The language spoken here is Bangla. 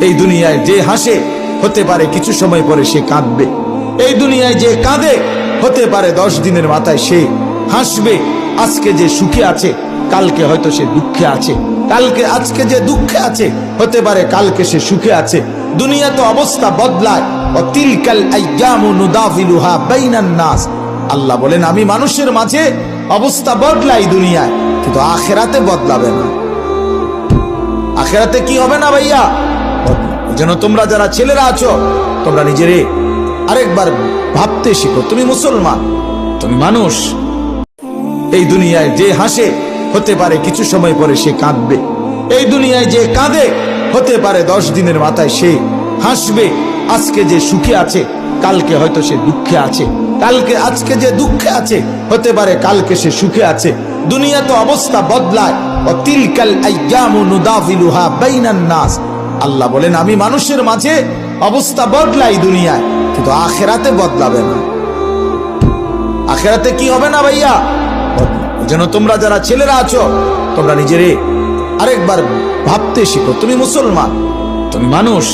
এই দুনিয়ায় যে হাসে হতে পারে কিছু সময় পরে সে কাঁদবে। এই দুনিয়ায় যে কাঁদে হতে পারে 10 দিনের মাথায় সে হাসবে। আজকে যে সুখে আছে কালকে হয়তো সে দুঃখে আছে, আজকে যে দুঃখে আছে হতে পারে কালকে সে সুখে আছে। দুনিয়া তো অবস্থা বদলায়। তিলকাল আইয়ামু নুদাফিলুহা বাইনান নাস। আল্লাহ বলেন আমি মানুষের মাঝে অবস্থা বদলাই দুনিয়ায়, কিন্তু আখিরাতে বদলাবে না। আখিরাতে কি হবে না ভাইয়া? যেন তোমরা যারা ছেলেরা আছো তোমরা নিজেরে আরেকবার ভাবতে শিখো, তুমি মুসলমান, তুমি মানুষ। এই দুনিয়ায় যে হাসে হতে পারে কিছু সময় পরে সে কাঁদবে। এই দুনিয়ায় যে কাঁদে হতে পারে 10 দিনের মাথায় সে হাসবে। আজকে যে সুখে আছে কালকে হয়তো সে দুঃখে আছে, আজকে যে দুঃখে আছে হতে পারে কালকে সে সুখে আছে। দুনিয়া তো অবস্থা বদলায়। তিলকাল আইয়ামু নুদাফিলুহা বাইনান নাস। আল্লাহ বলেন আমি মানুষের মাঝে অবস্থা বদলাই দুনিয়ায়, কিন্তু আখিরাতে বদলাবে না। আখিরাতে কি হবে না ভাইয়া? যেন তোমরা যারা ছেলেরা আছো তোমরা নিজেরে আরেকবার ভাবতে শিখো, তুমি মুসলমান, তুমি মানুষ।